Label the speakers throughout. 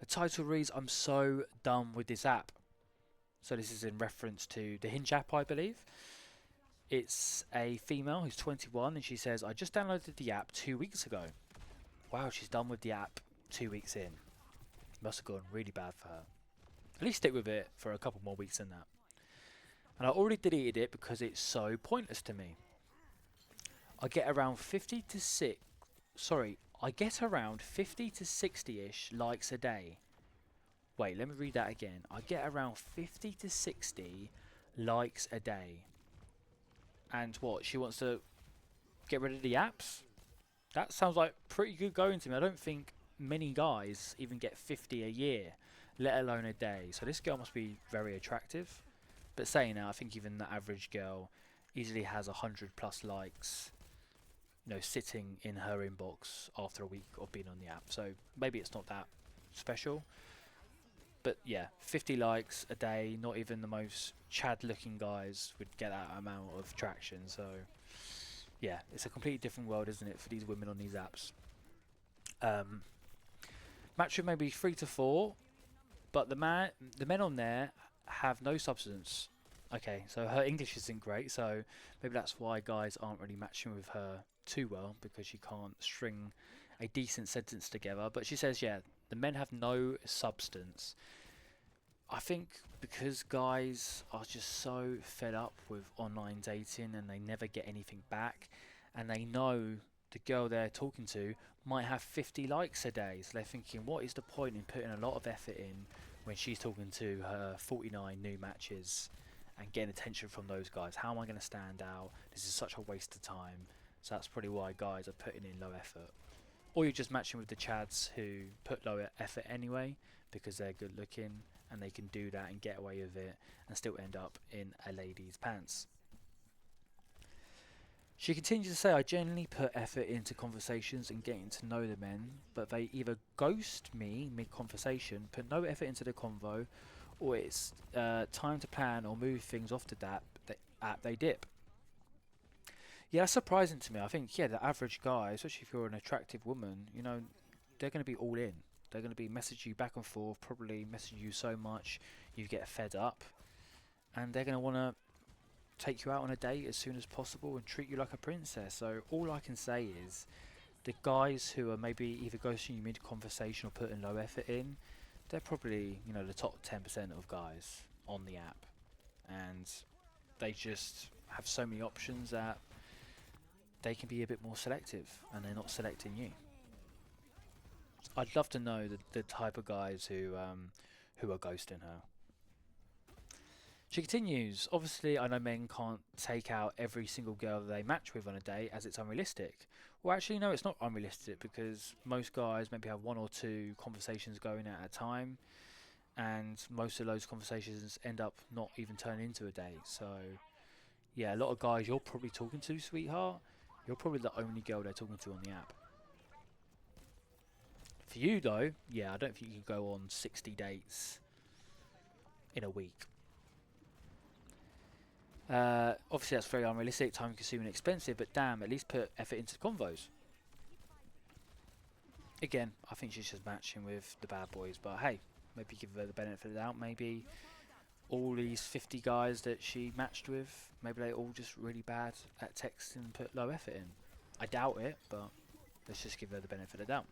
Speaker 1: title reads, I'm so done with this app. So this is in reference to the Hinge app, I believe. It's a female who's 21 and she says, I just downloaded the app 2 weeks ago. Wow, she's done with the app 2 weeks in. Must have gone really bad for her. At least stick with it for a couple more weeks than that. And I already deleted it because it's so pointless to me. I get around 50 to 6 sorry, I get around 50 to 60ish likes a day. Wait, let me read that again. I get around 50 to 60 likes a day. And what, she wants to get rid of the apps? That sounds like pretty good going to me. I don't think many guys even get 50 a year, let alone a day. So this girl must be very attractive. But saying that, I think even the average girl easily has 100 plus likes, sitting in her inbox after a week of being on the app. So maybe it's not that special. But yeah, 50 likes a day, not even the most Chad looking guys would get that amount of traction. So yeah, it's a completely different world, isn't it, for these women on these apps. Match with maybe 3 to 4, but the men on there have no substance. Okay, so her English isn't great, so maybe that's why guys aren't really matching with her too well, because she can't string a decent sentence together. But she says, yeah, the men have no substance. I think because guys are just so fed up with online dating and they never get anything back, and they know the girl they're talking to might have 50 likes a day, so they're thinking, what is the point in putting a lot of effort in when she's talking to her 49 new matches and getting attention from those guys? How am I going to stand out? This is such a waste of time. So that's probably why guys are putting in low effort. Or you're just matching with the chads who put low effort anyway because they're good looking and they can do that and get away with it and still end up in a lady's pants. She continues to say, I genuinely put effort into conversations and getting to know the men, but they either ghost me mid-conversation, put no effort into the convo, or it's time to plan or move things off to that app they dip. Yeah, that's surprising to me. I think, yeah, the average guy, especially if you're an attractive woman, they're going to be all in. They're going to be messaging you back and forth, probably messaging you so much you get fed up. And they're going to want to take you out on a date as soon as possible and treat you like a princess. So all I can say is the guys who are maybe either ghosting you mid-conversation or putting low effort in, they're probably, the top 10% of guys on the app. And they just have so many options that they can be a bit more selective, and they're not selecting you. I'd love to know the type of guys who are ghosting her. She continues, obviously I know men can't take out every single girl they match with on a date as it's unrealistic. Well, actually no, it's not unrealistic, because most guys maybe have one or two conversations going at a time, and most of those conversations end up not even turning into a date. So yeah, a lot of guys you're probably talking to, sweetheart, you're probably the only girl they're talking to on the app. For you though, yeah, I don't think you could go on 60 dates in a week. Obviously that's very unrealistic, time consuming, expensive, but damn, at least put effort into the convos. Again, I think she's just matching with the bad boys, but hey, maybe give her the benefit of the doubt. Maybe all these 50 guys that she matched with, maybe they're all just really bad at texting and put low effort in. I doubt it, but let's just give her the benefit of the doubt.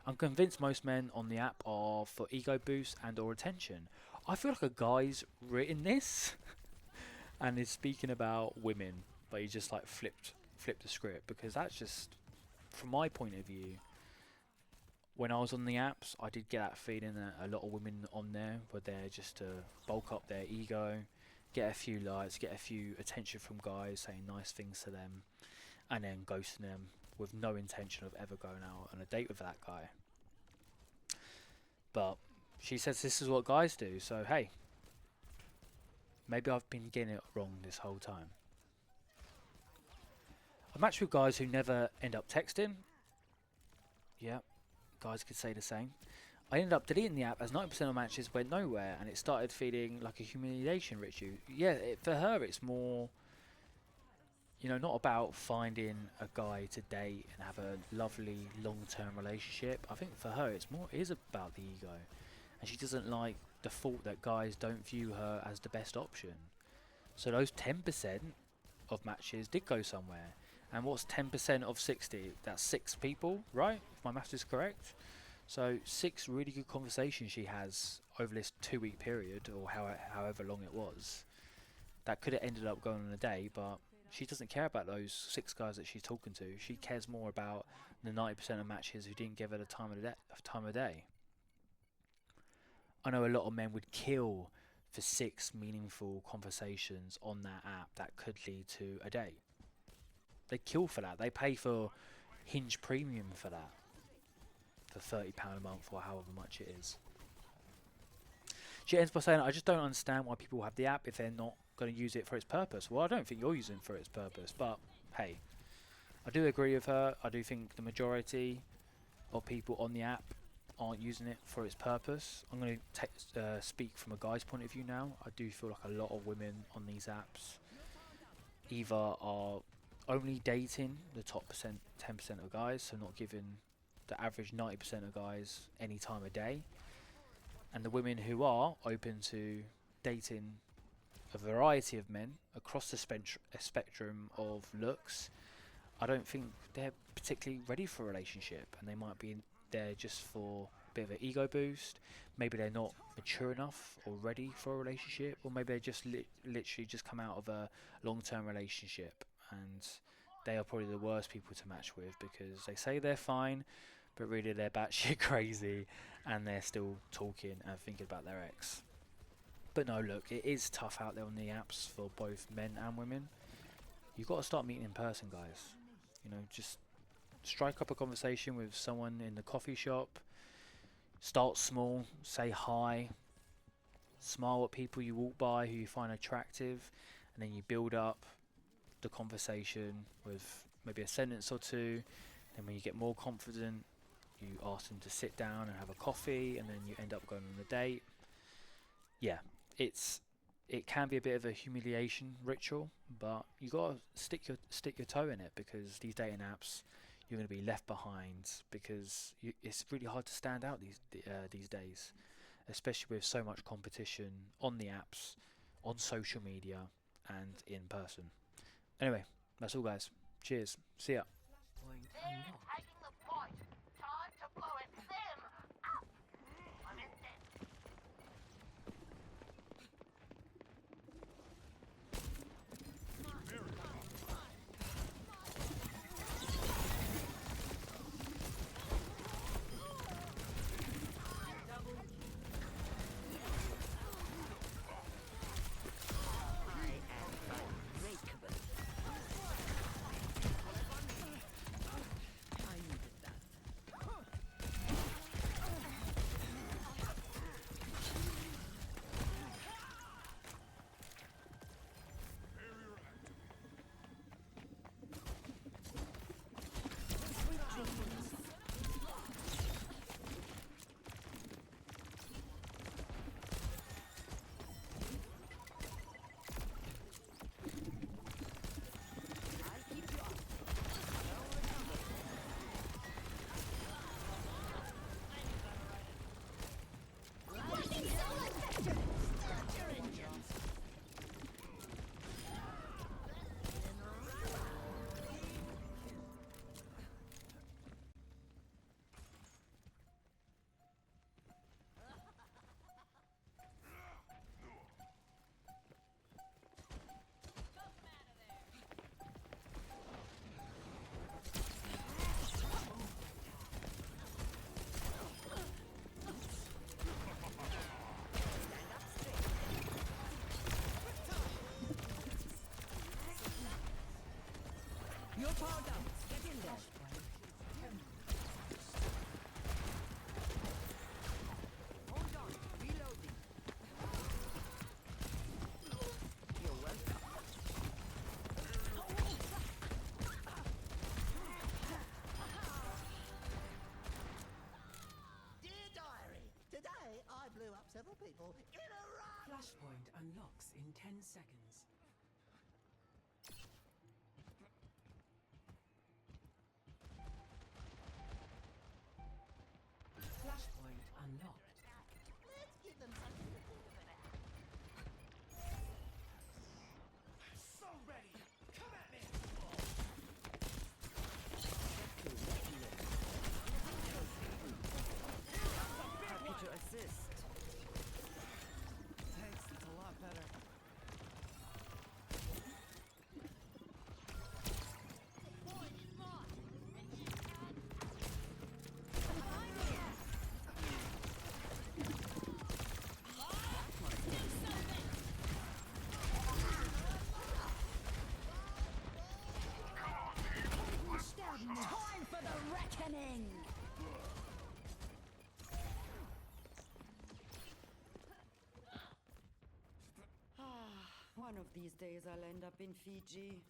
Speaker 1: I'm convinced most men on the app are for ego boost and or attention. I feel like a guy's written this and is speaking about women, but he just like flipped the script, because that's just, from my point of view, when I was on the apps, I did get that feeling that a lot of women on there were there just to bulk up their ego, get a few likes, get a few attention from guys saying nice things to them, and then ghosting them with no intention of ever going out on a date with that guy. But she says this is what guys do, so hey, maybe I've been getting it wrong this whole time. I match with guys who never end up texting. Yeah, guys could say the same. I ended up deleting the app as 90% of matches went nowhere, and it started feeling like a humiliation ritual. Yeah, for her it's more, You know, not about finding a guy to date and have a lovely long-term relationship. I think for her, it is about the ego, and she doesn't like the thought that guys don't view her as the best option. So those 10% of matches did go somewhere. And what's 10% of 60? That's 6 people, right? If my maths is correct. So 6 really good conversations she has over this 2 week period, or however long it was. That could have ended up going on a day, but she doesn't care about those 6 guys that she's talking to. She cares more about the 90% of matches who didn't give her the time of day. I know a lot of men would kill for 6 meaningful conversations on that app that could lead to a date. They kill for that. They pay for Hinge Premium for that, for £30 a month or however much it is. She ends by saying, I just don't understand why people have the app if they're not going to use it for its purpose. Well, I don't think you're using it for its purpose, but hey, I do agree with her. I do think the majority of people on the app aren't using it for its purpose. I'm going to speak from a guy's point of view now. I do feel like a lot of women on these apps either are only dating the top 10% of guys, so not giving the average 90% of guys any time of day, and the women who are open to dating a variety of men across the spectrum of looks, I don't think they're particularly ready for a relationship, and they might be there just for a bit of an ego boost. Maybe they're not mature enough or ready for a relationship, or maybe they just literally just come out of a long-term relationship, and they are probably the worst people to match with because they say they're fine, but really they're batshit crazy, and they're still talking and thinking about their ex. But no, look, it is tough out there on the apps for both men and women. You've got to start meeting in person, guys. You know, just strike up a conversation with someone in the coffee shop. Start small, say hi, smile at people you walk by who you find attractive, and then you build up the conversation with maybe a sentence or two. Then when you get more confident, you ask them to sit down and have a coffee, and then you end up going on a date. Yeah, it can be a bit of a humiliation ritual, but you gotta stick your toe in it, because these dating apps, you're going to be left behind, because it's really hard to stand out these days, especially with so much competition on the apps, on social media, and in person. Anyway, that's all, guys. Cheers. See ya.
Speaker 2: You're powered up. Get in there. Hold on. Reloading. You're welcome.
Speaker 3: Dear Diary, today I blew up several people in a rush.
Speaker 2: Flashpoint unlocks in 10 seconds. unlocked.
Speaker 3: Let's give them something to think about.
Speaker 4: So ready! Come at me!
Speaker 2: Happy to assist.
Speaker 4: Thanks, it's a lot better.
Speaker 2: Time for the reckoning! One of these days I'll end up in Fiji.